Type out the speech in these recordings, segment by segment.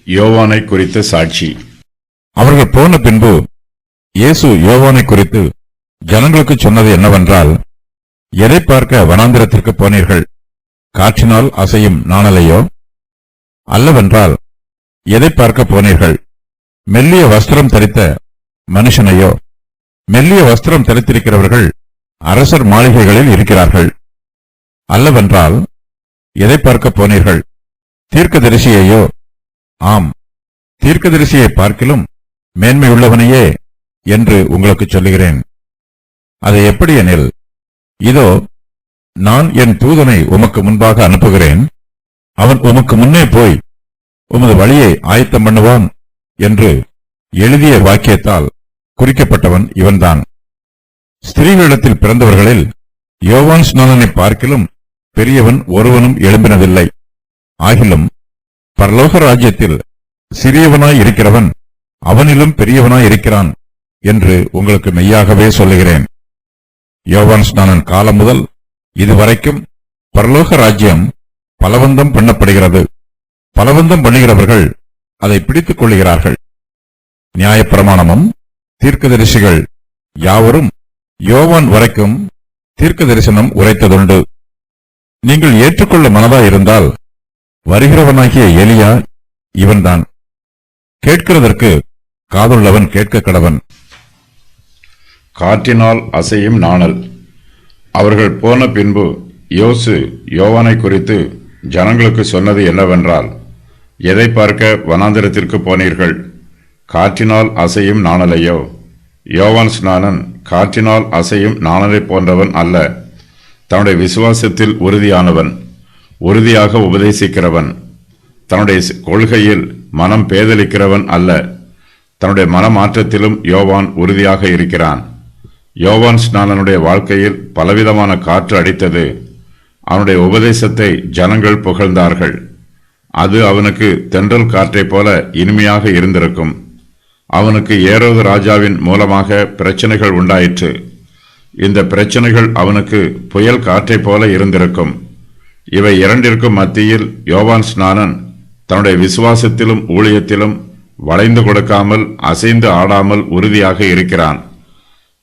யோவானை குறித்த சாட்சி. அவர்கள் போன பின்பு இயேசு யோவானை குறித்து ஜனங்களுக்கு சொன்னது என்னவென்றால், எதை பார்க்க வனாந்திரத்திற்கு போனீர்கள்? காற்றினால் அசையும் நாணலையோ? அல்லவென்றால் எதை பார்க்க போனீர்கள்? மெல்லிய வஸ்திரம் தரித்த மனுஷனையோ? மெல்லிய வஸ்திரம் தரித்திருக்கிறவர்கள் அரசர் மாளிகைகளில் இருக்கிறார்கள். அல்லவென்றால் எதை பார்க்க போனீர்கள்? தீர்க்கதரிசியையோ? ஆம், தீர்க்கதரிசியை பார்க்கிலும் மேன்மையுள்ளவனையே என்று உங்களுக்கு சொல்லுகிறேன். அது எப்படி எனில், இதோ நான் என் தூதனை உமக்கு முன்பாக அனுப்புகிறேன், அவன் உமக்கு முன்னே போய் உமது வழியை ஆயத்தம் பண்ணுவான் என்று எழுதிய வாக்கியத்தால் குறிக்கப்பட்டவன் இவன்தான். ஸ்திரீகளிடத்தில் பிறந்தவர்களில் யோவான் ஸ்நானனை பார்க்கிலும் பெரியவன் ஒருவனும் எழும்பினதில்லை. ஆகிலும் பரலோக ராஜ்யத்தில் சிறியவனாய் இருக்கிறவன் அவனிலும் பெரியவனாய் இருக்கிறான் என்று உங்களுக்கு மெய்யாகவே சொல்லுகிறேன். யோவான் ஸ்நானன் காலம் முதல் இதுவரைக்கும் பரலோக ராஜ்யம் பலவந்தம் பண்ணப்படுகிறது. பலவந்தம் பண்ணுகிறவர்கள் அதை பிடித்துக் கொள்ளுகிறார்கள். நியாயப்பிரமாணமும் தீர்க்கதரிசிகள் யாவரும் யோவான் வரைக்கும் தீர்க்க தரிசனம் உரைத்ததுண்டு. நீங்கள் ஏற்றுக்கொள்ள மனதாயிருந்தால் வருகிறவனாகிய எலியா இவன்தான். கேட்கிறதற்கு காதுள்ளவன் கேட்க கடவன். காற்றினால் அசையும் நாணல். அவர்கள் போன பின்பு இயேசு யோவானை குறித்து ஜனங்களுக்கு சொன்னது என்னவென்றால், எதை பார்க்க வனாந்திரத்திற்கு போனீர்கள்? காற்றினால் அசையும் நாணலையோ? யோவான் ஸ்நானன் காற்றினால் அசையும் நாணலை போன்றவன் அல்ல. தன்னுடைய விசுவாசத்தில் உறுதியானவன், உறுதியாக உபதேசிக்கிறவன், தன்னுடைய கொள்கையில் மனம் பேதலிக்கிறவன் அல்ல. தன்னுடைய மனமாற்றத்திலும் யோவான் உறுதியாக இருக்கிறான். யோவான் ஸ்நானனுடைய வாழ்க்கையில் பலவிதமான காற்று அடித்தது. அவனுடைய உபதேசத்தை ஜனங்கள் புகழ்ந்தார்கள். அது அவனுக்கு தென்றல் காற்றைப் போல இனிமையாக இருந்திருக்கும். அவனுக்கு ஏரோது ராஜாவின் மூலமாக பிரச்சனைகள் உண்டாயிற்று. இந்த பிரச்சனைகள் அவனுக்கு புயல் காற்றைப் போல இருந்திருக்கும். இவை இரண்டிற்கும் மத்தியில் யோவான் ஸ்நானன் தன்னுடைய விசுவாசத்திலும் ஊழியத்திலும் வளைந்து கொடுக்காமல் அசைந்து ஆடாமல் உறுதியாக இருக்கிறான்.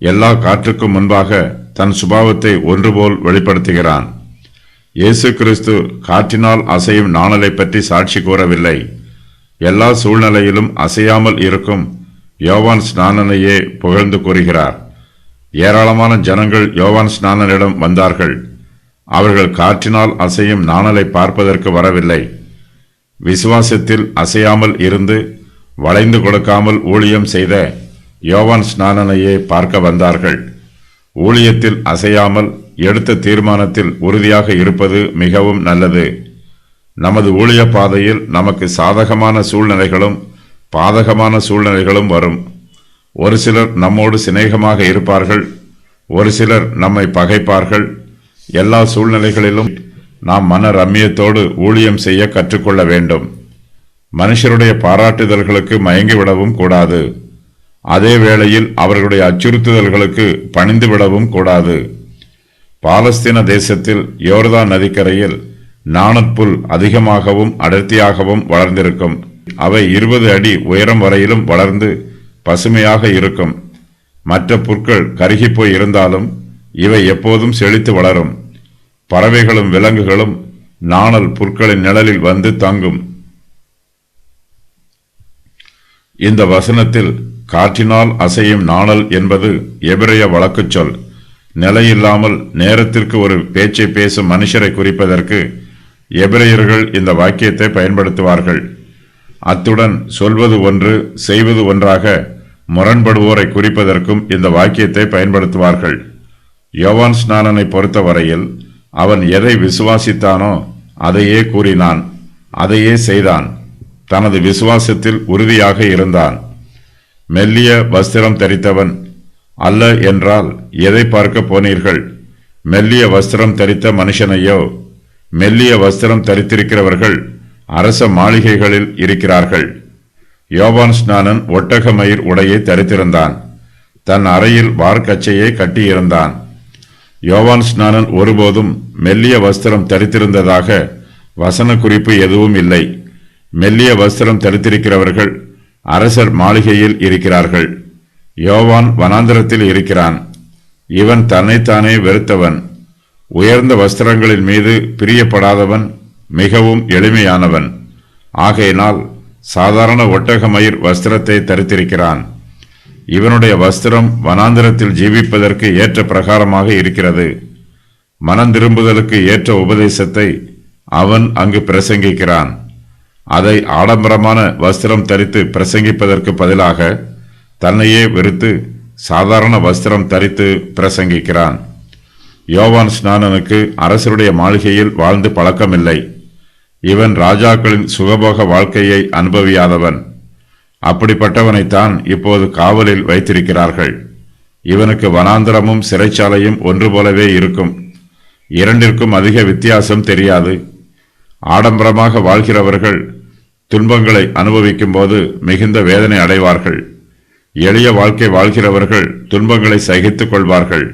எல்லா காற்றுக்கும் முன்பாக தன் சுபாவத்தை ஒன்றுபோல் வெளிப்படுத்துகிறான். இயேசு கிறிஸ்து காற்றினால் அசையும் நாணலை பற்றி சாட்சி கூறவில்லை. எல்லா சூழ்நிலையிலும் அசையாமல் இருக்கும் யோவான் ஸ்நானனையே புகழ்ந்து கூறுகிறார். ஏராளமான ஜனங்கள் யோவான் ஸ்நானனிடம் வந்தார்கள். அவர்கள் காற்றினால் அசையும் நாணலை பார்ப்பதற்கு வரவில்லை. விசுவாசத்தில் அசையாமல் இருந்து வளைந்து கொடுக்காமல் ஊழியம் செய்த யோவான் ஸ்நானனையே பார்க்க வந்தார்கள். ஊழியத்தில் அசையாமல் எடுத்த தீர்மானத்தில் உறுதியாக இருப்பது மிகவும் நல்லது. நமது ஊழிய பாதையில் நமக்கு சாதகமான சூழ்நிலைகளும் பாதகமான சூழ்நிலைகளும் வரும். ஒரு சிலர் நம்மோடு சிநேகமாக இருப்பார்கள், ஒரு சிலர் நம்மை பகைப்பார்கள். எல்லா சூழ்நிலைகளிலும் நாம் மன ரம்மியத்தோடு ஊழியம் செய்ய கற்றுக்கொள்ள வேண்டும். மனுஷருடைய பாராட்டுதல்களுக்கு மயங்கிவிடவும் கூடாது. அதே வேளையில் அவர்களுடைய அச்சுறுத்துதல்களுக்கு பணிந்துவிடவும் கூடாது. பாலஸ்தீன தேசத்தில் யோர்தான் நதிக்கரையில் நாணற்புல் அதிகமாகவும் அடர்த்தியாகவும் வளர்ந்திருக்கும். அவை 20 அடி உயரம் வரையிலும் வளர்ந்து பசுமையாக இருக்கும். மற்ற புற்கள் கருகிப்போய் இருந்தாலும் இவை எப்போதும் செழித்து வளரும். பறவைகளும் விலங்குகளும் நாணல் புற்களின் நிழலில் வந்து தங்கும். இந்த வசனத்தில் காற்றினால் அசையும் நாணல் என்பது எபிரேய வழக்குச் சொல். நிலையில்லாமல் நேரத்திற்கு ஒரு பேச்சை பேசும் மனுஷரை குறிப்பதற்கு எபிரேயர்கள் இந்த வாக்கியத்தை பயன்படுத்துவார்கள். அத்துடன் சொல்வது ஒன்று செய்வது ஒன்றாக முரண்படுவோரை குறிப்பதற்கும் இந்த வாக்கியத்தை பயன்படுத்துவார்கள். யோவான் ஸ்நானனை பொறுத்தவரையில் அவன் எதை விசுவாசித்தானோ அதையே கூறினான், அதையே செய்தான். தனது விசுவாசத்தில் உறுதியாக இருந்தான். மெல்லிய வஸ்திரம் தரித்தவன் அல்ல என்றால் எதை பார்க்க போனீர்கள்? மெல்லிய வஸ்திரம் தரித்த மனுஷனையோ? மெல்லிய வஸ்திரம் தரித்திருக்கிறவர்கள் அரச மாளிகைகளில் இருக்கிறார்கள். யோவான் ஸ்நானன் ஒட்டக மயிர் உடையை தரித்திருந்தான். தன் அறையில் வார்க்கச்சையை கட்டியிருந்தான். யோவான் ஸ்நானன் ஒருபோதும் மெல்லிய வஸ்திரம் தரித்திருந்ததாக வசன குறிப்பு எதுவும் இல்லை. மெல்லிய வஸ்திரம் தரித்திருக்கிறவர்கள் அரசர் மாளிகையில் இருக்கிறார்கள். யோவான் வனாந்தரத்தில் இருக்கிறான். இவன் தன்னைத்தானே வெறுத்தவன், உயர்ந்த வஸ்திரங்களின் மீது பிரியப்படாதவன், மிகவும் எளிமையானவன். ஆகையினால் சாதாரண ஒட்டகமயிர் வஸ்திரத்தை தரித்திருக்கிறான். இவனுடைய வஸ்திரம் வனாந்தரத்தில் ஜீவிப்பதற்கு ஏற்ற பிரகாரமாக இருக்கிறது. மனம் திரும்புதலுக்கு ஏற்ற உபதேசத்தை அவன் அங்கு பிரசங்கிக்கிறான். அதை ஆடம்பரமான வஸ்திரம் தரித்து பிரசங்கிப்பதற்கு பதிலாக தன்னையே வெறுத்து சாதாரண வஸ்திரம் தரித்து பிரசங்கிக்கிறான். யோவான் ஸ்நானனுக்கு அரசருடைய மாளிகையில் வாழ்ந்து பழக்கமில்லை. இவன் ராஜாக்களின் சுகபோக வாழ்க்கையை அனுபவியாதவன். அப்படிப்பட்டவனைத்தான் இப்போது காவலில் வைத்திருக்கிறார்கள். இவனுக்கு வனாந்தரமும் சிறைச்சாலையும் ஒன்று போலவே இருக்கும். இரண்டிற்கும் அதிக வித்தியாசம் தெரியாது. ஆடம்பரமாக வாழ்கிறவர்கள் துன்பங்களை அனுபவிக்கும் போது மிகுந்த வேதனை அடைவார்கள். எளிய வாழ்க்கை வாழ்கிறவர்கள் துன்பங்களை சகித்துக் கொள்வார்கள்.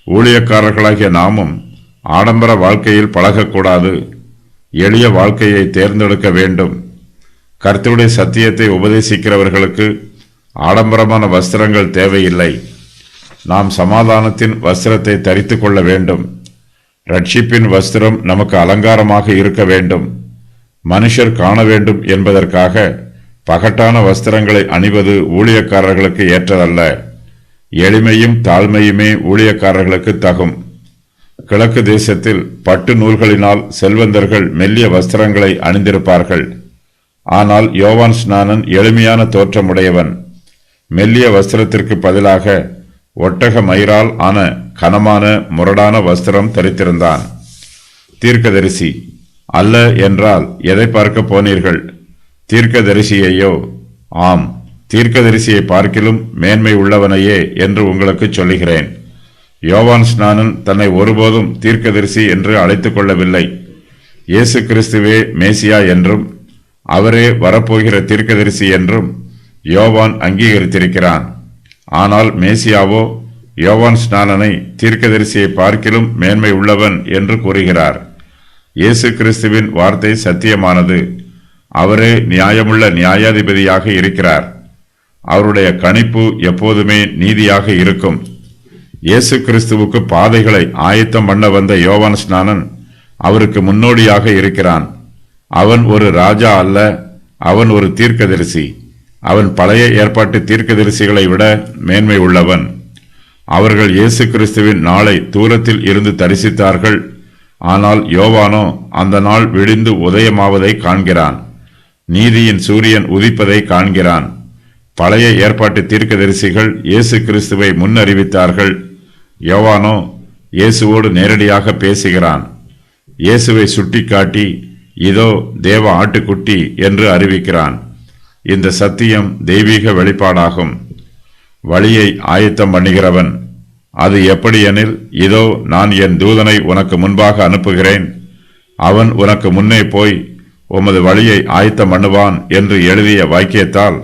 ஊழியக்காரர்களாகிய நாமும் ஆடம்பர வாழ்க்கையில் பழகக்கூடாது. எளிய வாழ்க்கையை தேர்ந்தெடுக்க வேண்டும். கர்த்தருடைய சத்தியத்தை உபதேசிக்கிறவர்களுக்கு ஆடம்பரமான வஸ்திரங்கள் தேவையில்லை. நாம் சமாதானத்தின் வஸ்திரத்தை தரித்து கொள்ள வேண்டும். ரட்சிப்பின் வஸ்திரம் நமக்கு அலங்காரமாக இருக்க வேண்டும். மனுஷர் காண வேண்டும் என்பதற்காக பகட்டான வஸ்திரங்களை அணிவது ஊழியக்காரர்களுக்கு ஏற்றதல்ல. எளிமையும் தாழ்மையுமே ஊழியக்காரர்களுக்கு தகும். கிழக்கு தேசத்தில் பட்டு நூல்களினால் செல்வந்தர்கள் மெல்லிய வஸ்திரங்களை அணிந்திருப்பார்கள். ஆனால் யோவான் ஸ்நானன் எளிமையான தோற்றமுடையவன். மெல்லிய வஸ்திரத்திற்கு பதிலாக ஒட்டக மயிரால் ஆன கனமான முரடான வஸ்திரம் தரித்திருந்தான். தீர்க்கதரிசி அல்ல என்றால் எதை பார்க்க போனீர்கள்? தீர்க்கதரிசியையோ? ஆம், தீர்க்கதரிசியை பார்க்கிலும் மேன்மை உள்ளவனையே என்று உங்களுக்கு சொல்லுகிறேன். யோவான் ஸ்நானன் தன்னை ஒருபோதும் தீர்க்கதரிசி என்று அழைத்துக் கொள்ளவில்லை. இயேசு கிறிஸ்துவே மேசியா என்றும் அவரே வரப்போகிற தீர்க்கதரிசி என்றும் யோவான் அங்கீகரித்திருக்கிறான். ஆனால் மேசியாவோ யோவான் ஸ்நானனை தீர்க்கதரிசியை பார்க்கிலும் மேன்மை உள்ளவன் என்று கூறுகிறார். இயேசு கிறிஸ்துவின் வார்த்தை சத்தியமானது. அவரே நியாயமுள்ள நியாயாதிபதியாக இருக்கிறார். அவருடைய கணிப்பு எப்போதுமே நீதியாக இருக்கும். இயேசு கிறிஸ்துவுக்கு பாதைகளை ஆயத்தம் பண்ண வந்த யோவான் ஸ்நானன் அவருக்கு முன்னோடியாக இருக்கிறான். அவன் ஒரு ராஜா அல்ல, அவன் ஒரு தீர்க்கதரிசி. அவன் பழைய ஏற்பாட்டு தீர்க்கதரிசிகளை விட மேன்மை உள்ளவன். அவர்கள் இயேசு கிறிஸ்துவின் நாளை தூரத்தில் இருந்து தரிசித்தார்கள். ஆனால் யோவானோ அந்த நாள் விடிந்து உதயமாவதை காண்கிறான். நீதியின் சூரியன் உதிப்பதை காண்கிறான். பழைய ஏற்பாட்டு தீர்க்கதரிசிகள் இயேசு கிறிஸ்துவை முன்னறிவித்தார்கள். யோவானோ இயேசுவோடு நேரடியாக பேசுகிறான். இயேசுவை சுட்டிக்காட்டி இதோ தேவ ஆட்டுக்குட்டி என்று அறிவிக்கிறான். இந்த சத்தியம் தெய்வீக வெளிப்பாடாகும். வழியை ஆயத்தம் பண்ணுகிறவன். அது எப்படியெனில், இதோ நான் என் தூதனை உனக்கு முன்பாக அனுப்புகிறேன், அவன் உனக்கு முன்னே போய் உமது வழியை ஆயத்தம் பண்ணுவான் என்று எழுதிய வாக்கியத்தால்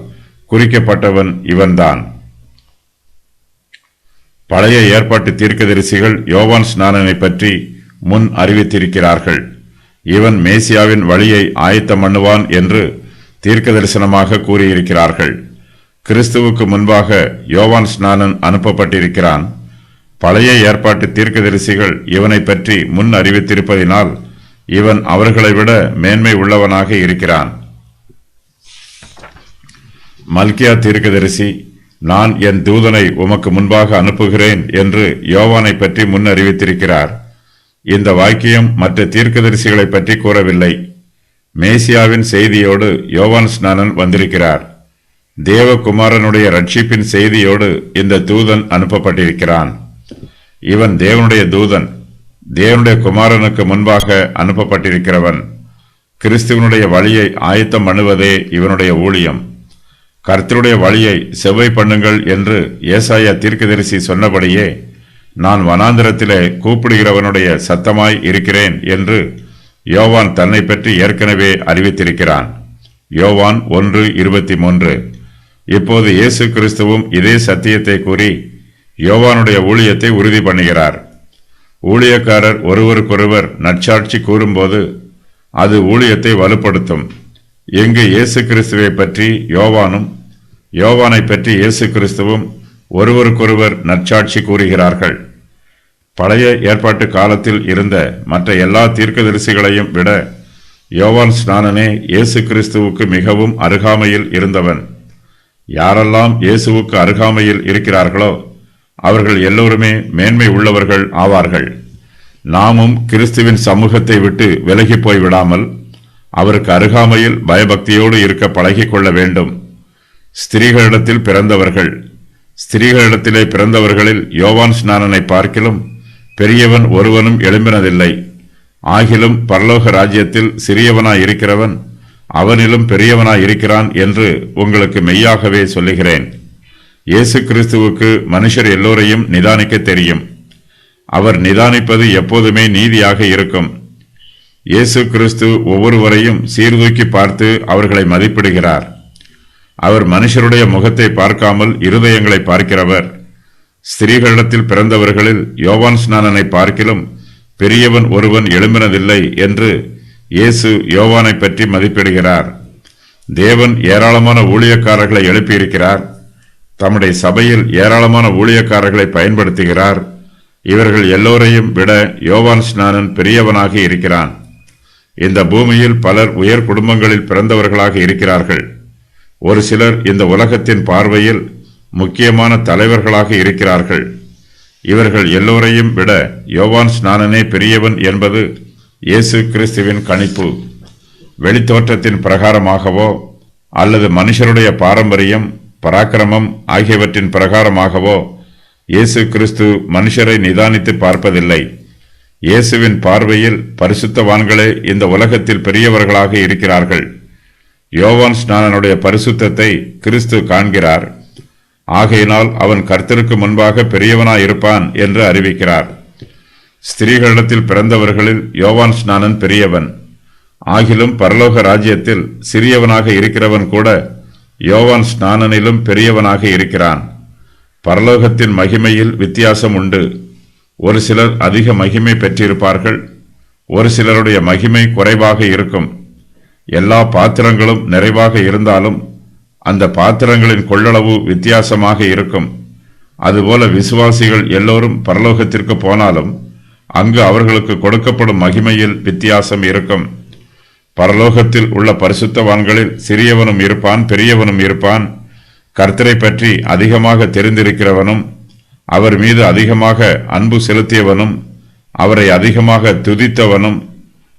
குறிக்கப்பட்டவன் இவன்தான். பழைய ஏற்பாட்டு தீர்க்கதரிசிகள் யோவான் ஸ்நானனை பற்றி முன் அறிவித்திருக்கிறார்கள். இவன் மேசியாவின் வழியை ஆயத்தம் பண்ணுவான் என்று தீர்க்க தரிசனமாக கூறியிருக்கிறார்கள். கிறிஸ்துவுக்கு முன்பாக யோவான் ஸ்நானன் அனுப்பப்பட்டிருக்கிறான். பழைய ஏற்பாட்டு தீர்க்கதரிசிகள் இவனை பற்றி முன் அறிவித்திருப்பதினால் இவன் அவர்களை விட மேன்மை உள்ளவனாக இருக்கிறான். மல்கியா தீர்க்கதரிசி, நான் என் தூதனை உமக்கு முன்பாக அனுப்புகிறேன் என்று யோவானை பற்றி முன் அறிவித்திருக்கிறார். இந்த வாக்கியம் மற்ற தீர்க்கதரிசிகளை பற்றி கூறவில்லை. மேசியாவின் செய்தியோடு யோவான் ஸ்நானன் வந்திருக்கிறார். தேவகுமாரனுடைய ரட்சிப்பின் செய்தியோடு இந்த தூதன் அனுப்பப்பட்டிருக்கிறான். இவன் தேவனுடைய தூதன், தேவனுடைய குமாரனுக்கு முன்பாக அனுப்பப்பட்டிருக்கிறவன். கிறிஸ்துவனுடைய வழியை ஆயத்தம் பண்ணுவதே இவனுடைய ஊழியம். கர்த்தருடைய வழியை செவ்வை பண்ணுங்கள் என்று ஏசாயா தீர்க்கதரிசி சொன்னபடியே நான் வனாந்திரத்திலே கூப்பிடுகிறவனுடைய சத்தமாய் இருக்கிறேன் என்று யோவான் தன்னை பற்றி ஏற்கனவே அறிவித்திருக்கிறான். யோவான் 1:23. இப்போது இயேசு கிறிஸ்துவும் இதே சத்தியத்தை கூறி யோவானுடைய ஊழியத்தை உறுதி பண்ணுகிறார். ஊழியக்காரர் ஒருவருக்கொருவர் நற்சாட்சி கூறும்போது அது ஊழியத்தை வலுப்படுத்தும். எங்கு இயேசு கிறிஸ்துவை பற்றி யோவானும் யோவானை பற்றி இயேசு கிறிஸ்துவும் ஒருவருக்கொருவர் நற்சாட்சி கூறுகிறார்கள். பழைய ஏற்பாட்டு காலத்தில் இருந்த மற்ற எல்லா தீர்க்கதரிசிகளையும் விட யோவான் ஸ்நானனே இயேசு கிறிஸ்துவுக்கு மிகவும் அருகாமையில் இருந்தவன். யாரெல்லாம் இயேசுவுக்கு அருகாமையில் இருக்கிறார்களோ அவர்கள் எல்லோருமே மேன்மை உள்ளவர்கள் ஆவார்கள். நாமும் கிறிஸ்துவின் சமூகத்தை விட்டு விலகி போய் விடாமல் அவருக்கு அருகாமையில் பயபக்தியோடு இருக்க பழகிக் கொள்ள வேண்டும். ஸ்திரீகளிடத்தில் பிறந்தவர்கள் ஸ்திரீகளிடத்திலே பிறந்தவர்களில் யோவான் ஸ்நானனை பார்க்கிலும் பெரியவன் ஒருவனும் எழும்பினதில்லை. ஆகிலும் பரலோக ராஜ்யத்தில் சிறியவனாய் இருக்கிறவன் அவனிலும் பெரியவனாய் இருக்கிறான் என்று உங்களுக்கு மெய்யாகவே சொல்லுகிறேன். இயேசு கிறிஸ்துவுக்கு மனுஷர் எல்லோரையும் நிதானிக்க தெரியும். அவர் நிதானிப்பது எப்போதுமே நீதியாக இருக்கும். இயேசு கிறிஸ்து ஒவ்வொருவரையும் சீர்தூக்கி பார்த்து அவர்களை மதிப்பிடுகிறார். அவர் மனுஷருடைய முகத்தை பார்க்காமல் இருதயங்களை பார்க்கிறவர். ஸ்திரீகளிடத்தில் பிறந்தவர்களில் யோவான் ஸ்நானனை பார்க்கிலும் பெரியவன் ஒருவன் எழும்பினதில்லை என்று இயேசு யோவானை பற்றி மதிப்பிடுகிறார். தேவன் ஏராளமான ஊழியக்காரர்களை எழுப்பியிருக்கிறார். தம்முடைய சபையில் ஏராளமான ஊழியக்காரர்களை பயன்படுத்துகிறார். இவர்கள் எல்லோரையும் விட யோவான் ஸ்நானன் பெரியவனாக இருக்கிறான். இந்த பூமியில் பலர் உயர் குடும்பங்களில் பிறந்தவர்களாக இருக்கிறார்கள். ஒரு சிலர் இந்த உலகத்தின் பார்வையில் முக்கியமான தலைவர்களாக இருக்கிறார்கள். இவர்கள் எல்லோரையும் விட யோவான் ஸ்நானனே பெரியவன் என்பது இயேசு கிறிஸ்துவின் கணிப்பு. வெளித்தோற்றத்தின் பிரகாரமாகவோ அல்லது மனுஷருடைய பாரம்பரியம், பராக்கிரமம் ஆகியவற்றின் பிரகாரமாகவோ இயேசு கிறிஸ்து மனுஷரை நிதானித்து பார்ப்பதில்லை. இயேசுவின் பார்வையில் பரிசுத்தவான்களே இந்த உலகத்தில் பெரியவர்களாக இருக்கிறார்கள். யோவான் ஸ்நானனுடைய பரிசுத்தத்தை கிறிஸ்து காண்கிறார். ஆகையினால் அவன் கர்த்தருக்கு முன்பாக பெரியவனாயிருப்பான் என்று அறிவிக்கிறார். ஸ்திரீகளிடத்தில் பிறந்தவர்களில் யோவான் ஸ்நானன் பெரியவன். ஆகிலும் பரலோக ராஜ்யத்தில் சிறியவனாக இருக்கிறவன் கூட யோவான் ஸ்நானனிலும் பெரியவனாக இருக்கிறான். பரலோகத்தின் மகிமையில் வித்தியாசம் உண்டு. ஒரு சிலர் அதிக மகிமை பெற்றிருப்பார்கள். ஒரு சிலருடைய மகிமை குறைவாக இருக்கும். எல்லா பாத்திரங்களும் நிறைவாக இருந்தாலும் அந்த பாத்திரங்களின் கொள்ளளவு வித்தியாசமாக இருக்கும். அதுபோல விசுவாசிகள் எல்லோரும் பரலோகத்திற்கு போனாலும் அங்கு அவர்களுக்கு கொடுக்கப்படும் மகிமையில் வித்தியாசம் இருக்கும். பரலோகத்தில் உள்ள பரிசுத்தவான்களில் சிறியவனும் இருப்பான், பெரியவனும் இருப்பான். கர்த்தரை பற்றி அதிகமாக தெரிந்திருக்கிறவனும் அவர் மீது அதிகமாக அன்பு செலுத்தியவனும் அவரை அதிகமாக துதித்தவனும்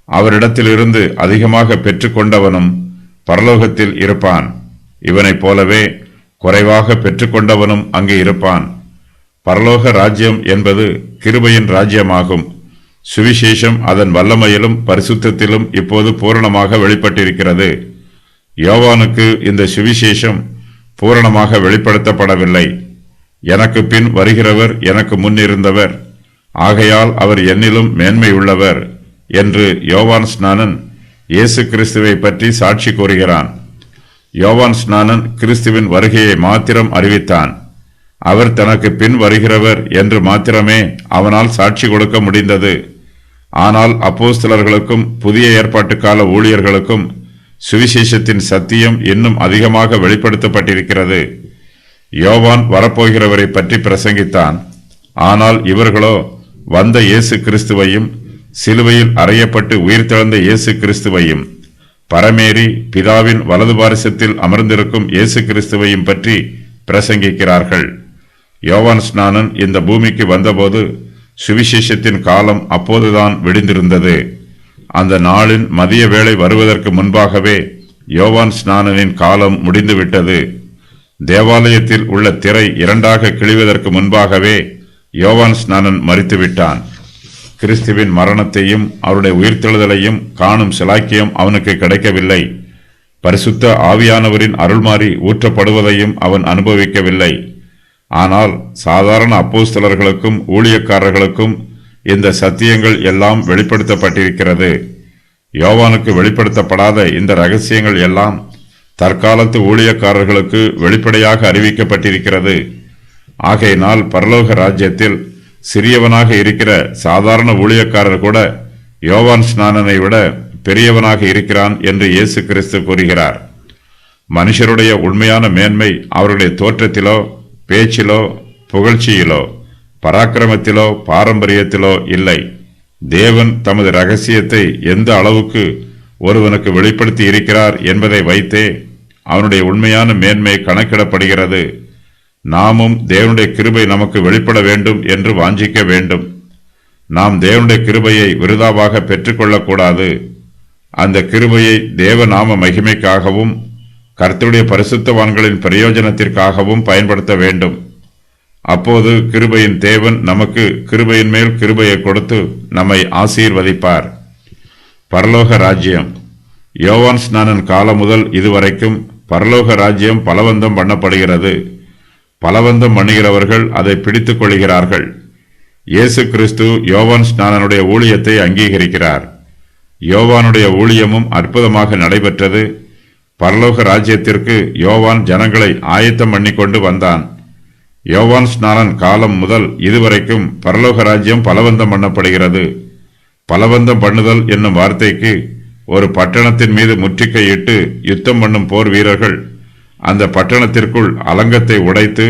அவரிடத்திலிருந்து அதிகமாக பெற்றுக்கொண்டவனும் பரலோகத்தில் இருப்பான். இவனைப் போலவே குறைவாக பெற்றுக்கொண்டவனும் அங்கே இருப்பான். பரலோக ராஜ்யம் என்பது கிருபையின் ராஜ்யமாகும். சுவிசேஷம் அதன் வல்லமையிலும் பரிசுத்தத்திலும் இப்போது பூரணமாக வெளிப்பட்டிருக்கிறது. யோவானுக்கு இந்த சுவிசேஷம் பூரணமாக வெளிப்படுத்தப்படவில்லை. எனக்கு பின் வருகிறவர் எனக்கு முன் இருந்தவர், ஆகையால் அவர் என்னிலும் மேன்மை உள்ளவர் என்று யோவான் ஸ்நானன் இயேசு கிறிஸ்துவை பற்றி சாட்சி கூறுகிறான். யோவான் ஸ்நானன் கிறிஸ்துவின் வருகையை மாத்திரம் அறிவித்தான். அவர் தனக்கு பின் வருகிறவர் என்று மாத்திரமே அவனால் சாட்சி கொடுக்க முடிந்தது. ஆனால் அப்போஸ்தலர்களுக்கும் புதிய ஏற்பாட்டு கால ஊழியர்களுக்கும் சுவிசேஷத்தின் சத்தியம் இன்னும் அதிகமாக வெளிப்படுத்தப்பட்டிருக்கிறது. யோவான் வரப்போகிறவரை பற்றி பிரசங்கித்தான். ஆனால் இவர்களோ வந்த இயேசு கிறிஸ்துவையும் சிலுவையில் அறையப்பட்டு உயிர்த்தெழுந்த இயேசு கிறிஸ்துவையும் பரமேறி பிதாவின் வலது பாரிசத்தில் அமர்ந்திருக்கும் இயேசு கிறிஸ்துவையும் பற்றி பிரசங்கிக்கிறார்கள். யோவான் ஸ்நானன் இந்த பூமிக்கு வந்தபோது சுவிசேஷத்தின் காலம் அப்போதுதான் விடிந்திருந்தது. அந்த நாளின் மதிய வேளை வருவதற்கு முன்பாகவே யோவான் ஸ்நானனின் காலம் முடிந்துவிட்டது. தேவாலயத்தில் உள்ள திரை இரண்டாக கிழிவதற்கு முன்பாகவே யோவான் ஸ்நானன் மரித்துவிட்டான். கிறிஸ்துவின் மரணத்தையும் அவருடைய உயிர்த்தெழுதலையும் காணும் சிலாக்கியம் அவனுக்கு கிடைக்கவில்லை. பரிசுத்த ஆவியானவரின் அருள்மாறி ஊற்றப்படுவதையும் அவன் அனுபவிக்கவில்லை. ஆனால் சாதாரண அப்போஸ்தலர்களுக்கும் ஊழியக்காரர்களுக்கும் இந்த சத்தியங்கள் எல்லாம் வெளிப்படுத்தப்பட்டிருக்கிறது. யோவானுக்கு வெளிப்படுத்தப்படாத இந்த ரகசியங்கள் எல்லாம் தற்காலத்து ஊழியக்காரர்களுக்கு வெளிப்படையாக அறிவிக்கப்பட்டிருக்கிறது. ஆகையினால் பரலோக ராஜ்யத்தில் சிறியவனாக இருக்கிற சாதாரண ஊழியக்காரர் கூட யோவான் ஸ்நானனை விட பெரியவனாக இருக்கிறான் என்று இயேசு கிறிஸ்து கூறுகிறார். மனுஷருடைய உண்மையான மேன்மை அவருடைய தோற்றத்திலோ, பேச்சிலோ, புகழ்ச்சியிலோ, பராக்கிரமத்திலோ, பாரம்பரியத்திலோ இல்லை. தேவன் தமது இரகசியத்தை எந்த அளவுக்கு ஒருவனுக்கு வெளிப்படுத்தி இருக்கிறார் என்பதை வைத்தே அவனுடைய உண்மையான மேன்மை கணக்கிடப்படுகிறது. நாமும் தேவனுடைய கிருபை நமக்கு வெளிப்பட வேண்டும் என்று வாஞ்சிக்க வேண்டும். நாம் தேவனுடைய கிருபையை விருதாவாக பெற்றுக்கொள்ளக்கூடாது. அந்த கிருபையை தேவநாம மகிமைக்காகவும் கர்த்தருடைய பரிசுத்தவான்களின் பிரயோஜனத்திற்காகவும் பயன்படுத்த வேண்டும். அப்போது கிருபையின் தேவன் நமக்கு கிருபையின் மேல் கிருபையை கொடுத்து நம்மை ஆசீர்வதிப்பார். பரலோக ராஜ்யம். யோவான் ஸ்நானன் காலம் முதல் இதுவரைக்கும் பரலோக ராஜ்யம் பலவந்தம் பண்ணப்படுகிறது. பலவந்தம் பண்ணுகிறவர்கள் அதை பிடித்துக் கொள்கிறார்கள். இயேசு கிறிஸ்து யோவான் ஸ்நானனுடைய ஊழியத்தை அங்கீகரிக்கிறார். யோவானுடைய ஊழியமும் அற்புதமாக நடைபெற்றது. பரலோக ராஜ்யத்திற்கு யோவான் ஜனங்களை ஆயத்தம் பண்ணி கொண்டு வந்தான். யோவான் ஸ்நானன் காலம் முதல் இதுவரைக்கும் பரலோக ராஜ்யம் பலவந்தம் பண்ணப்படுகிறது. பலவந்தம் பண்ணுதல் என்னும் வார்த்தைக்கு ஒரு பட்டணத்தின் மீது முற்றுகையிட்டு யுத்தம் பண்ணும் போர் வீரர்கள் அந்த பட்டணத்திற்குள் அலங்கத்தை உடைத்து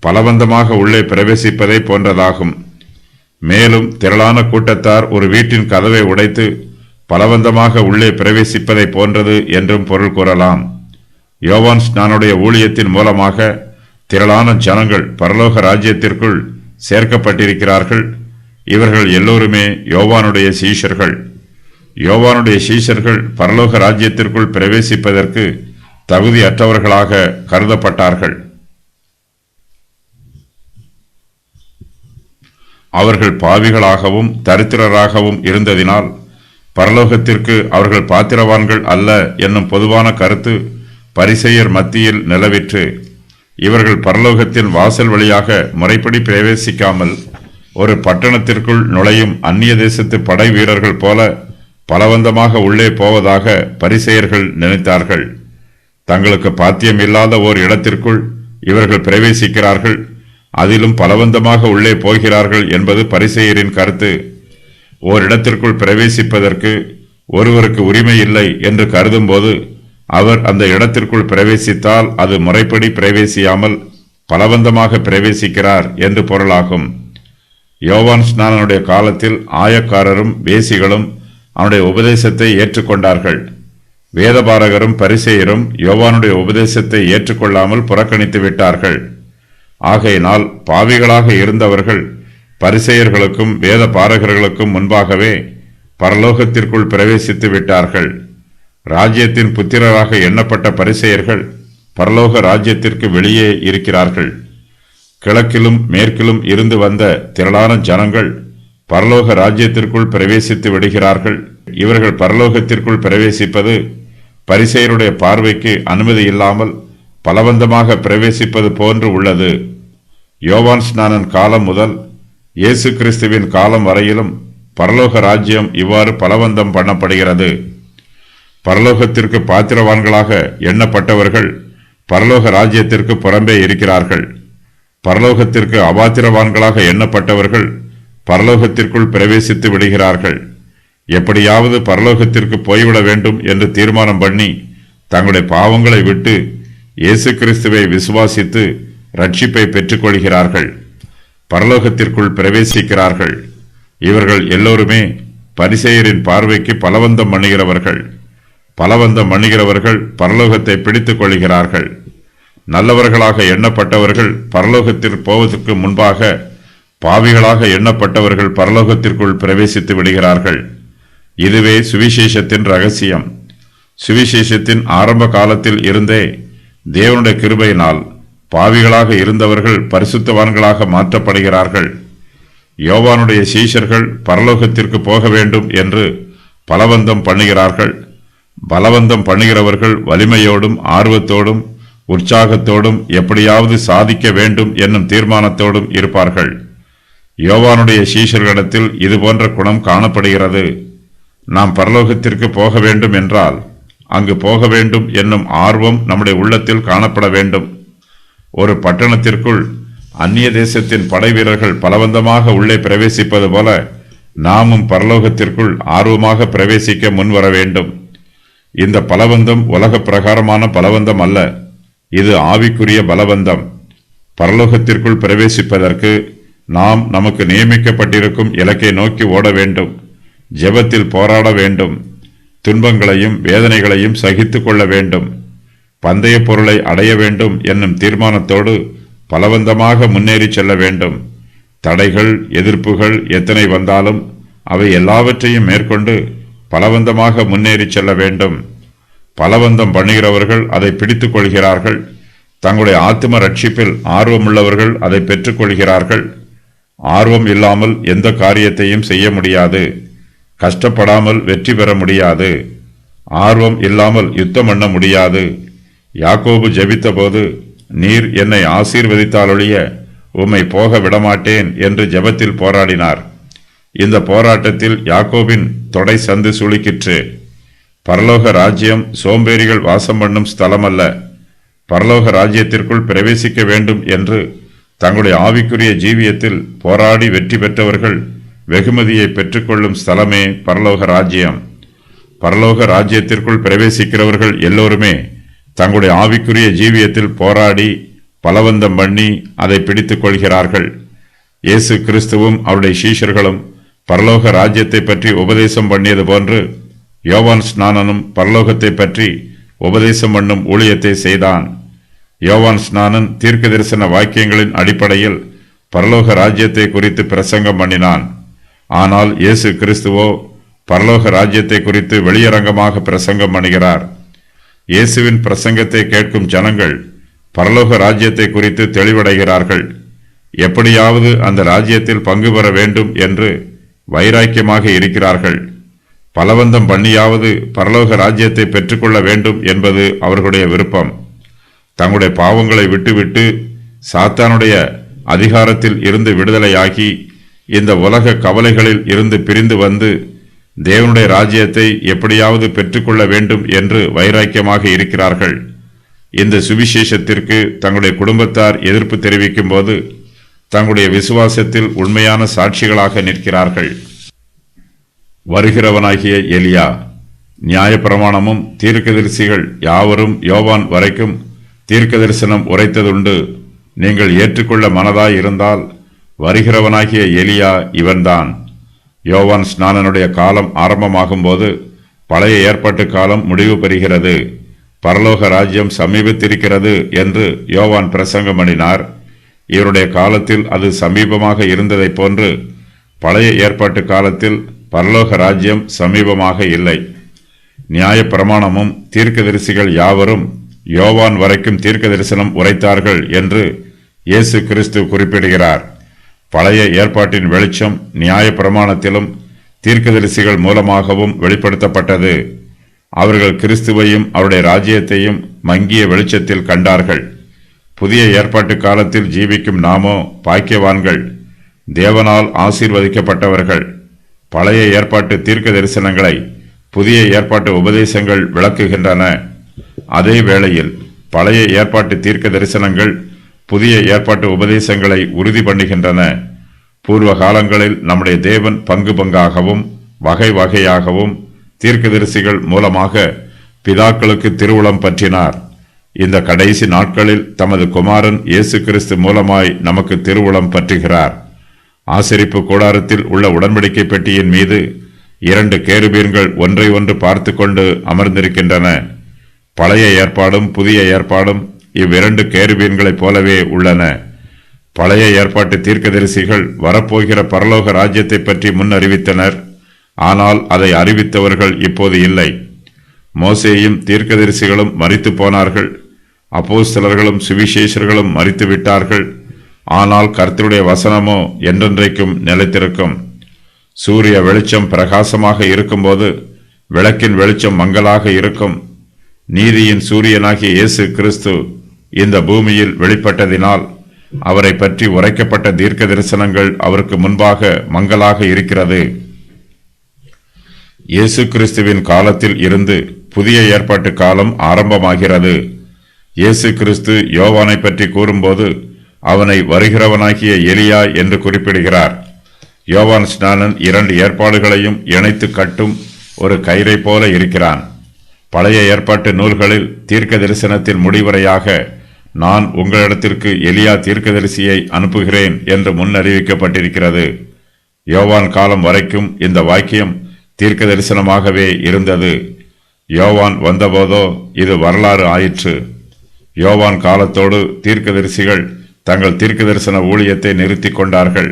பலவந்தமாக உள்ளே பிரவேசிப்பதை போன்றதாகும். மேலும் திரளான கூட்டத்தார் ஒரு வீட்டின் கதவை உடைத்து பலவந்தமாக உள்ளே பிரவேசிப்பதை போன்றது என்றும் பொருள் கூறலாம். யோவான் ஸ்நானுடைய ஊழியத்தின் மூலமாக திரளான ஜனங்கள் பரலோக ராஜ்யத்திற்குள் சேர்க்கப்பட்டிருக்கிறார்கள். இவர்கள் எல்லோருமே யோவானுடைய சீஷர்கள். யோவானுடைய சீஷர்கள் பரலோக ராஜ்யத்திற்குள் பிரவேசிப்பதற்கு தகுதியற்றவர்களாக கருதப்பட்டார்கள். அவர்கள் பாவிகளாகவும் தரித்திரராகவும் இருந்ததினால் பரலோகத்திற்கு அவர்கள் பாத்திரவான்கள் அல்ல என்னும் பொதுவான கருத்து பரிசேயர் மத்தியில் நிலவிற்று. இவர்கள் பரலோகத்தின் வாசல் வழியாக முறைப்படி பிரவேசிக்காமல் ஒரு பட்டணத்திற்குள் நுழையும் அந்நிய தேசத்து படை வீரர்கள் போல பலவந்தமாக உள்ளே போவதாக பரிசேயர்கள் நினைத்தார்கள். தங்களுக்கு பாத்தியம் இல்லாத ஓர் இடத்திற்குள் இவர்கள் பிரவேசிக்கிறார்கள், அதிலும் பலவந்தமாக உள்ளே போகிறார்கள் என்பது பரிசேயரின் கருத்து. ஓரிடத்திற்குள் பிரவேசிப்பதற்கு ஒருவருக்கு உரிமை இல்லை என்று கருதும்போது அவர் அந்த இடத்திற்குள் பிரவேசித்தால் அது முறைப்படி பிரவேசியாமல் பலவந்தமாக பிரவேசிக்கிறார் என்று பொருளாகும். யோவான் ஸ்நானனுடைய காலத்தில் ஆயக்காரரும் வேசிகளும் அவனுடைய உபதேசத்தை ஏற்றுக்கொண்டார்கள். வேதபாரகரும் பரிசேயரும் யோவானுடைய உபதேசத்தை ஏற்றுக்கொள்ளாமல் புறக்கணித்து விட்டார்கள். ஆகையினால் பாவிகளாக இருந்தவர்கள் பரிசேயர்களுக்கும் வேத பாரகர்களுக்கும் முன்பாகவே பரலோகத்திற்குள் பிரவேசித்து விட்டார்கள். ராஜ்யத்தின் புத்திரராக எண்ணப்பட்ட பரிசேயர்கள் பரலோக ராஜ்யத்திற்கு வெளியே இருக்கிறார்கள். கிழக்கிலும் மேற்கிலும் இருந்து வந்த திரளான ஜனங்கள் பரலோக ராஜ்யத்திற்குள் பிரவேசித்து விடுகிறார்கள். இவர்கள் பரலோகத்திற்குள் பிரவேசிப்பது பரிசேயருடைய பார்வைக்கு அனுமதி இல்லாமல் பலவந்தமாக பிரவேசிப்பது போன்று உள்ளது. யோவான் ஸ்நானன் காலம் முதல் இயேசு கிறிஸ்துவின் காலம் வரையிலும் பரலோக ராஜ்யம் இவ்வாறு பலவந்தம் பண்ணப்படுகிறது. பரலோகத்திற்கு பாத்திரவான்களாக எண்ணப்பட்டவர்கள் பரலோக ராஜ்யத்திற்கு புறம்பே இருக்கிறார்கள். பரலோகத்திற்கு அபாத்திரவான்களாக எண்ணப்பட்டவர்கள் பரலோகத்திற்குள் பிரவேசித்து விடுகிறார்கள். எப்படியாவது பரலோகத்திற்கு போய்விட வேண்டும் என்று தீர்மானம் பண்ணி தங்களுடைய பாவங்களை விட்டு இயேசு கிறிஸ்துவை விசுவாசித்து ரட்சிப்பை பெற்றுக்கொள்கிறார்கள். பரலோகத்திற்குள் பிரவேசிக்கிறார்கள். இவர்கள் எல்லோருமே பரிசேயரின் பார்வைக்கு பலவந்தம் பண்ணுகிறவர்கள். பலவந்தம் பண்ணுகிறவர்கள் பரலோகத்தை பிடித்துக் கொள்கிறார்கள். நல்லவர்களாக எண்ணப்பட்டவர்கள் பரலோகத்திற்கு போவதற்கு முன்பாக பாவிகளாக எண்ணப்பட்டவர்கள் பரலோகத்திற்குள் பிரவேசித்து விடுகிறார்கள். இதுவே சுவிசேஷத்தின் ரகசியம். சுவிசேஷத்தின் ஆரம்ப காலத்தில் இருந்தே தேவனுடைய கிருபையினால் பாவிகளாக இருந்தவர்கள் பரிசுத்தவான்களாக மாற்றப்படுகிறார்கள். யோவானுடைய சீஷர்கள் பரலோகத்திற்கு போக வேண்டும் என்று பலவந்தம் பண்ணுகிறார்கள். பலவந்தம் பண்ணுகிறவர்கள் வலிமையோடும் ஆர்வத்தோடும் உற்சாகத்தோடும் எப்படியாவது சாதிக்க வேண்டும் என்னும் தீர்மானத்தோடும் இருப்பார்கள். யோவானுடைய சீஷர்களிடத்தில் இதுபோன்ற குணம் காணப்படுகிறது. நாம் பரலோகத்திற்கு போக வேண்டும் என்றால் அங்கு போக வேண்டும் என்னும் ஆர்வம் நம்முடைய உள்ளத்தில் காணப்பட வேண்டும். ஒரு பட்டணத்திற்குள் அந்நிய தேசத்தின் படை வீரர்கள் பலவந்தமாக உள்ளே பிரவேசிப்பது போல நாமும் பரலோகத்திற்குள் ஆர்வமாக பிரவேசிக்க முன்வர வேண்டும். இந்த பலவந்தம் உலக பிரகாரமான பலவந்தம் அல்ல, இது ஆவிக்குரிய பலவந்தம். பரலோகத்திற்குள் பிரவேசிப்பதற்கு நாம் நமக்கு நியமிக்கப்பட்டிருக்கும் இலக்கை நோக்கி ஓட வேண்டும். ஜெபத்தில் போராட வேண்டும். துன்பங்களையும் வேதனைகளையும் சகித்து கொள்ள வேண்டும். பந்தய பொருளை அடைய வேண்டும் என்னும் தீர்மானத்தோடு பலவந்தமாக முன்னேறி செல்ல வேண்டும். தடைகள் எதிர்ப்புகள் எத்தனை வந்தாலும் அவை எல்லாவற்றையும் மேற்கொண்டு பலவந்தமாக முன்னேறி செல்ல வேண்டும். பலவந்தம் பண்ணுகிறவர்கள் அதை பிடித்துக் கொள்கிறார்கள். தங்களுடைய ஆத்தும ரட்சிப்பில் ஆர்வமுள்ளவர்கள் அதை பெற்றுக் கொள்கிறார்கள். ஆர்வம் இல்லாமல் எந்த காரியத்தையும் செய்ய முடியாது. கஷ்டப்படாமல் வெற்றி பெற முடியாது. ஆர்வம் இல்லாமல் யுத்தம் பண்ண முடியாது. யாக்கோபு ஜெபித்த போது, நீர் என்னை ஆசீர்வதித்தாலொழிய உம்மை போக விடமாட்டேன் என்று ஜெபத்தில் போராடினார். இந்த போராட்டத்தில் யாக்கோபின் தொடை சந்து சுளுக்கிற்று. பரலோக ராஜ்யம் சோம்பேறிகள் வாசம் பண்ணும் ஸ்தலம் அல்ல. பரலோக ராஜ்யத்திற்குள் பிரவேசிக்க வேண்டும் என்று தங்களுடைய ஆவிக்குரிய ஜீவியத்தில் போராடி வெற்றி பெற்றவர்கள் வெகுமதியை பெற்றுக்கொள்ளும் ஸ்தலமே பரலோக ராஜ்யம். பரலோக ராஜ்யத்திற்குள் பிரவேசிக்கிறவர்கள் எல்லோருமே தங்களுடைய ஆவிக்குரிய ஜீவியத்தில் போராடி பலவந்தம் பண்ணி அதை பிடித்துக் கொள்கிறார்கள். இயேசு கிறிஸ்துவும் அவருடைய சீஷர்களும் பரலோக ராஜ்யத்தை பற்றி உபதேசம் பண்ணியது போன்று யோவான் ஸ்நானனும் பரலோகத்தை பற்றி உபதேசம் பண்ணும் ஊழியத்தை செய்தான். யோவான் ஸ்நானன் தீர்க்க தரிசன வாக்கியங்களின் அடிப்படையில் பரலோக ராஜ்யத்தை குறித்து பிரசங்கம் பண்ணினான். ஆனால் இயேசு கிறிஸ்துவோ பரலோக ராஜ்யத்தை குறித்து வெளியரங்கமாக பிரசங்கம் பண்ணுகிறார். இயேசுவின் பிரசங்கத்தை கேட்கும் ஜனங்கள் பரலோக ராஜ்யத்தை குறித்து தெளிவடைகிறார்கள். எப்படியாவது அந்த ராஜ்யத்தில் பங்கு பெற வேண்டும் என்று வைராக்கியமாக இருக்கிறார்கள். பலவந்தம் பண்ணியாவது பரலோக ராஜ்யத்தை பெற்றுக்கொள்ள வேண்டும் என்பது அவர்களுடைய விருப்பம். தங்களுடைய பாவங்களை விட்டுவிட்டு சாத்தானுடைய அதிகாரத்தில் இருந்து விடுதலையாகி இந்த உலக கவலைகளில் இருந்து பிரிந்து வந்து தேவனுடைய ராஜ்யத்தை எப்படியாவது பெற்றுக்கொள்ள வேண்டும் என்று வைராக்கியமாக இருக்கிறார்கள். இந்த சுவிசேஷத்திற்கு தங்களுடைய குடும்பத்தார் எதிர்ப்பு தெரிவிக்கும் போது தங்களுடைய விசுவாசத்தில் உண்மையான சாட்சிகளாக நிற்கிறார்கள். வருகிறவனாகிய எலியா. நியாயப்பிரமாணமும் தீர்க்கதரிசிகள் யாவரும் யோவான் வரைக்கும் தீர்க்க தரிசனம் உரைத்ததுண்டு. நீங்கள் ஏற்றுக்கொள்ள மனதாய் இருந்தால் வருகிறவனாகிய எலியா இவன்தான். யோவான் ஸ்நானனுடைய காலம் ஆரம்பமாகும் போது பழைய ஏற்பாட்டு காலம் முடிவு பெறுகிறது. பரலோக ராஜ்யம் சமீபத்திருக்கிறது என்று யோவான் பிரசங்கம் பண்ணினார். இவருடைய காலத்தில் அது சமீபமாக இருந்ததை போன்று பழைய ஏற்பாட்டு காலத்தில் பரலோக ராஜ்யம் சமீபமாக இல்லை. நியாய பிரமாணமும் தீர்க்கதரிசிகள் யாவரும் யோவான் வரைக்கும் தீர்க்க தரிசனம் உரைத்தார்கள் என்று இயேசு கிறிஸ்து குறிப்பிடுகிறார். பழைய ஏற்பாட்டின் வெளிச்சம் நியாய பிரமாணத்திலும் தீர்க்கதரிசிகள் மூலமாகவும் வெளிப்படுத்தப்பட்டது. அவர்கள் கிறிஸ்துவையும் அவருடைய ராஜ்யத்தையும் மங்கிய வெளிச்சத்தில் கண்டார்கள். புதிய ஏற்பாட்டு காலத்தில் ஜீவிக்கும் நாமோ பாக்கியவான்கள், தேவனால் ஆசீர்வதிக்கப்பட்டவர்கள். பழைய ஏற்பாட்டு தீர்க்க தரிசனங்களை புதிய ஏற்பாட்டு உபதேசங்கள் விளக்குகின்றன. அதே வேளையில் பழைய ஏற்பாட்டு தீர்க்க தரிசனங்கள் புதிய ஏற்பாட்டு உபதேசங்களை உறுதி பண்ணுகின்றன. பூர்வ காலங்களில் நம்முடைய தேவன் பங்கு பங்காகவும் வகை வகையாகவும் தீர்க்கதரிசிகள் மூலமாக பிதாக்களுக்கு திருவுளம் பற்றினார். இந்த கடைசி நாட்களில் தமது குமாரன் இயேசு கிறிஸ்து மூலமாய் நமக்கு திருவுளம் பற்றுகிறார். ஆசரிப்பு கூடாரத்தில் உள்ள உடன்படிக்கை பெட்டியின் மீது 2 கேருபீன்கள் ஒன்றை ஒன்று பார்த்து கொண்டு அமர்ந்திருக்கின்றன. பழைய ஏற்பாடும் புதிய ஏற்பாடும் இவ்விரண்டு கேருபீன்களைப் போலவே உள்ளன. பழைய ஏற்பாட்டு தீர்க்கதரிசிகள் வரப்போகிற பரலோக ராஜ்யத்தை பற்றி முன் அறிவித்தனர். ஆனால் அதை அறிவித்தவர்கள் இப்போது இல்லை. மோசேயும் தீர்க்கதரிசிகளும் மரித்து போனார்கள். அப்போஸ்தலர்களும் சுவிசேஷர்களும் மரித்து விட்டார்கள். ஆனால் கர்த்தருடைய வசனமோ என்றென்றைக்கும் நிலைத்திருக்கும். சூரிய வெளிச்சம் பிரகாசமாக இருக்கும்போது விளக்கின் வெளிச்சம் மங்கலாக இருக்கும். நீதியின் சூரியனாகிய இயேசு கிறிஸ்து இந்த பூமியில் வெளிப்பட்டதினால் அவரை பற்றி உரைக்கப்பட்ட தீர்க்க தரிசனங்கள் அவருக்கு முன்பாக மங்கலாக இருக்கிறது. இயேசு கிறிஸ்துவின் காலத்தில் இருந்து புதிய ஏற்பாட்டு காலம் ஆரம்பமாகிறது. இயேசு கிறிஸ்து யோவானை பற்றி கூறும்போது அவனை வருகிறவனாகிய எலியா என்று குறிப்பிடுகிறார். யோவான் ஸ்நானன் 2 ஏற்பாடுகளையும் இணைத்து கட்டும் ஒரு கயிறை போல இருக்கிறான். பழைய ஏற்பாட்டு நூல்களில் தீர்க்க தரிசனத்தின் முடிவுரையாக நான் உங்களிடத்திற்கு எலியா தீர்க்கதரிசியை அனுப்புகிறேன் என்று முன்னறிவிக்கப்பட்டிருக்கிறது. யோவான் காலம் வரைக்கும் இந்த வாக்கியம் தீர்க்க தரிசனமாகவே இருந்தது. யோவான் வந்தபோதோ இது வரலாறு ஆயிற்று. யோவான் காலத்தோடு தீர்க்கதரிசிகள் தங்கள் தீர்க்க தரிசன ஊழியத்தை நிறுத்தி கொண்டார்கள்.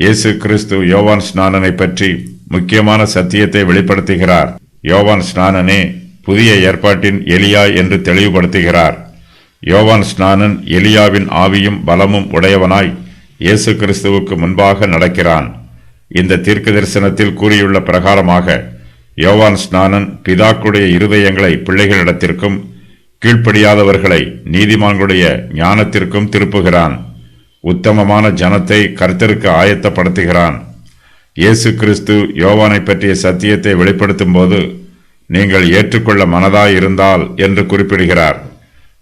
இயேசு கிறிஸ்து யோவான் ஸ்நானனை பற்றி முக்கியமான சத்தியத்தை வெளிப்படுத்துகிறார். யோவான் ஸ்நானனே புதிய ஏற்பாட்டின் எலியா என்று தெளிவுபடுத்துகிறார். யோவான் ஸ்நானன் எலியாவின் ஆவியும் பலமும் உடையவனாய் இயேசு கிறிஸ்துவுக்கு முன்பாக நடக்கிறான். இந்த தீர்க்க தரிசனத்தில் கூறியுள்ள பிரகாரமாக யோவான் ஸ்நானன் பிதாக்களுடைய இருதயங்களை பிள்ளைகளிடத்திற்கும் கீழ்ப்படியாதவர்களை நீதிமான்களுடைய ஞானத்திற்கும் திருப்புகிறான். உத்தமமான ஜனத்தை கர்த்தருக்கு ஆயத்தப்படுத்துகிறான். இயேசு கிறிஸ்து யோவானை பற்றிய சத்தியத்தை வெளிப்படுத்தும் போது நீங்கள் ஏற்றுக்கொள்ள மனதாயிருந்தால் என்று குறிப்பிடுகிறார்.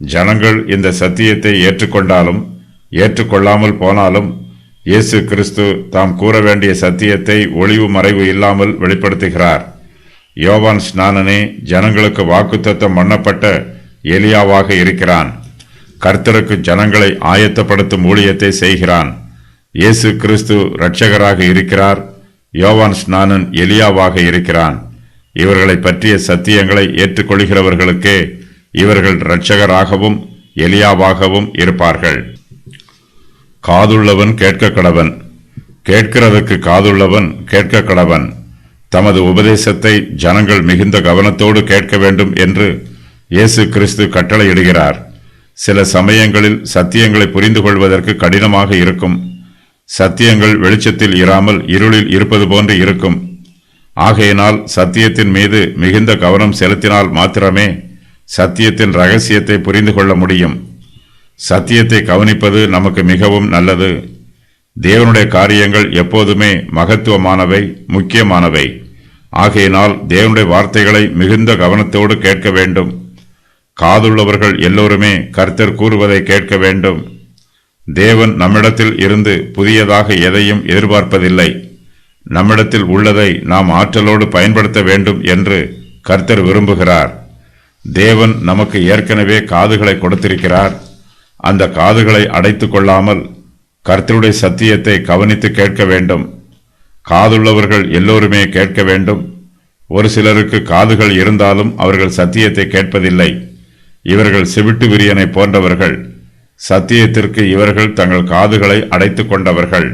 ஜனங்கள் இந்த சத்தியத்தை ஏற்றுக்கொண்டாலும் ஏற்றுக்கொள்ளாமல் போனாலும் இயேசு கிறிஸ்து தாம் கூற வேண்டிய சத்தியத்தை ஒளிவு மறைவு இல்லாமல் வெளிப்படுத்துகிறார். யோவான் ஸ்நானனே ஜனங்களுக்கு வாக்குத்தத்தம் பண்ணப்பட்ட எலியாவாக இருக்கிறான். கர்த்தருக்கு ஜனங்களை ஆயத்தப்படுத்தும் ஊழியத்தை செய்கிறான். இயேசு கிறிஸ்து இரட்சகராக இருக்கிறார். யோவான் ஸ்நானன் எலியாவாக இருக்கிறான். இவர்களை பற்றிய சத்தியங்களை ஏற்றுக்கொள்கிறவர்களுக்கே இவர்கள் இரட்சகராகவும் எலியாவாகவும் இருப்பார்கள். காதுள்ளவன் கேட்க கடவன். கேட்கிறதற்கு காதுள்ளவன் கேட்க கடவன். தமது உபதேசத்தை ஜனங்கள் மிகுந்த கவனத்தோடு கேட்க வேண்டும் என்று இயேசு கிறிஸ்து கட்டளையிடுகிறார். சில சமயங்களில் சத்தியங்களை புரிந்து கொள்வதற்கு கடினமாக இருக்கும். சத்தியங்கள் வெளிச்சத்தில் இராமல் இருளில் இருப்பது போன்று இருக்கும். ஆகையினால் சத்தியத்தின் மீது மிகுந்த கவனம் செலுத்தினால் மாத்திரமே சத்தியத்தின் ரகசியத்தை புரிந்து கொள்ள முடியும். சத்தியத்தை கவனிப்பது நமக்கு மிகவும் நல்லது. தேவனுடைய காரியங்கள் எப்போதுமே மகத்துவமானவை, முக்கியமானவை. ஆகையினால் தேவனுடைய வார்த்தைகளை மிகுந்த கவனத்தோடு கேட்க வேண்டும். காதுள்ளவர்கள் எல்லோருமே கர்த்தர் கூறுவதை கேட்க வேண்டும். தேவன் நம்மிடத்தில் இருந்து புதியதாக எதையும் எதிர்பார்ப்பதில்லை. நம்மிடத்தில் உள்ளதை நாம் ஆற்றலோடு பயன்படுத்த வேண்டும் என்று கர்த்தர் விரும்புகிறார். தேவன் நமக்கு ஏற்கனவே காதுகளை கொடுத்திருக்கிறார். அந்த காதுகளை அடைத்து கொள்ளாமல் கர்த்தருடைய சத்தியத்தை கவனித்து கேட்க வேண்டும். காதுள்ளவர்கள் எல்லோருமே கேட்க வேண்டும். ஒரு சிலருக்கு காதுகள் இருந்தாலும் அவர்கள் சத்தியத்தை கேட்பதில்லை. இவர்கள் செவிட்டு விரியனை போன்றவர்கள். சத்தியத்திற்கு இவர்கள் தங்கள் காதுகளை அடைத்து கொண்டவர்கள்.